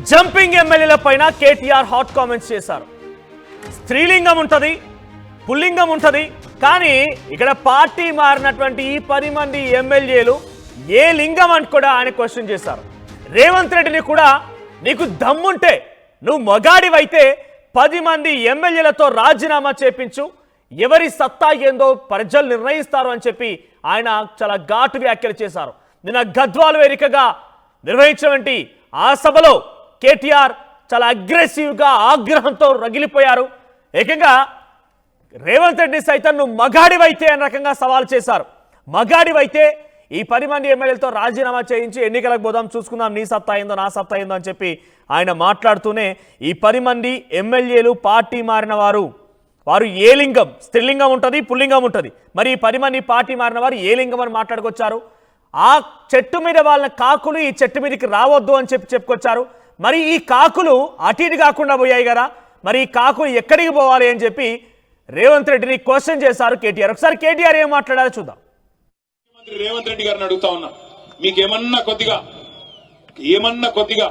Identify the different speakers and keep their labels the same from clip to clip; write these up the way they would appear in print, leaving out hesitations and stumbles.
Speaker 1: Jumping ఎమ్మెల్యేల పైన KTR hot comments చేశారు. స్త్రీలింగం ఉంటది, పుల్లింగం ఉంటది, కానీ ఇక్కడ పార్టీ మారినటువంటి ఈ 10 మంది ఎమ్మెల్యేలు ఏ లింగం అని కూడా ఆయన క్వశ్చన్ చేశారు. రేవంత్ రెడ్డిని కూడా నీకు దమ్ముంటే నువ్వు మగాడివైతే 10 మంది ఎమ్మెల్యేలతో రాజీనామా చేపించు, ఎవరి సత్తా ఏందో ప్రజలు నిర్ణయిస్తారు అని చెప్పి ఆయన చాలా ఘాటు వ్యాఖ్యలు చేశారు. నిన్న గద్వాల వేదికగా నిర్వహించినటువంటి ఆ సభలో కేటీఆర్ చాలా అగ్రెసివ్గా ఆగ్రహంతో రగిలిపోయారు. ఏకంగా రేవంత్ రెడ్డి సైతం నువ్వు మగాడివైతే అనే రకంగా సవాల్ చేశారు. మగాడివైతే ఈ 10 మంది ఎమ్మెల్యేలతో రాజీనామా చేయించి ఎన్నికలకు పోదాం, చూసుకుందాం నీ సత్తా ఏందో నా సత్తా ఏందో అని చెప్పి ఆయన మాట్లాడుతూనే ఈ 10 మంది ఎమ్మెల్యేలు పార్టీ మారిన వారు ఏ లింగం, స్త్రీలింగం ఉంటుంది, పుల్లింగం ఉంటుంది. మరి ఈ 10 మంది పార్టీ మారిన వారు ఏ లింగం అని మాట్లాడుకొచ్చారు. ఆ చెట్టు మీద వాళ్ళ కాకులు ఈ చెట్టు మీదకి రావద్దు అని చెప్పుకొచ్చారు. మరి ఈ కాకులు అటు ఇటు కాకుండా పోయాయి కదా, మరి ఈ కాకులు ఎక్కడికి పోవాలి అని చెప్పి రేవంత్ రెడ్డిని క్వశ్చన్ చేశారు కేటీఆర్. ఒకసారి కేటీఆర్ ఏం మాట్లాడారో చూద్దాం.
Speaker 2: రేవంత్ రెడ్డి గారిని అడుగుతా ఉన్నా, మీకేమన్నా కొద్దిగా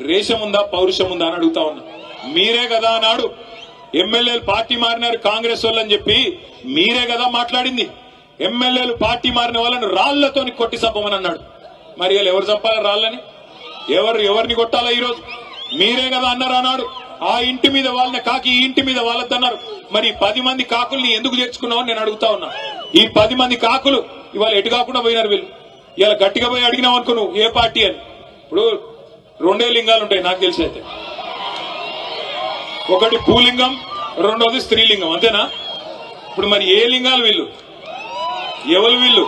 Speaker 2: రేషం ఉందా, పౌరుషం ఉందా అని అడుగుతా ఉన్నా. మీరే కదా నాడు ఎమ్మెల్యేలు పార్టీ మారినారు కాంగ్రెస్ వాళ్ళని చెప్పి మీరే కదా మాట్లాడింది. ఎమ్మెల్యేలు పార్టీ మారిన వాళ్ళని రాళ్లతోని కొట్టి చంపమని అన్నాడు. మరి వీళ్ళు ఎవరు చంపాలి రాళ్ళని? ఎవరిని కొట్టాలా? ఈరోజు మీరే కదా అన్నారు అన్నాడు. ఆ ఇంటి మీద వాళ్ళని కాకి ఈ ఇంటి మీద వాళ్ళద్దన్నారు. మరి 10 మంది కాకుల్ని ఎందుకు తెచ్చుకున్నావు నేను అడుగుతా ఉన్నా. ఈ 10 మంది కాకులు ఇవాళ ఎటు కాకుండా పోయినారు. వీళ్ళు ఇలా గట్టిగా పోయి అడిగినావు అనుకో నువ్వు ఏ పార్టీ అని. ఇప్పుడు 2 లింగాలు ఉంటాయి నాకు తెలిసి అయితే, ఒకటి భూలింగం, రెండోది స్త్రీలింగం, అంతేనా? ఇప్పుడు మరి ఏ లింగాలు వీళ్ళు? ఎవరు వీళ్ళు?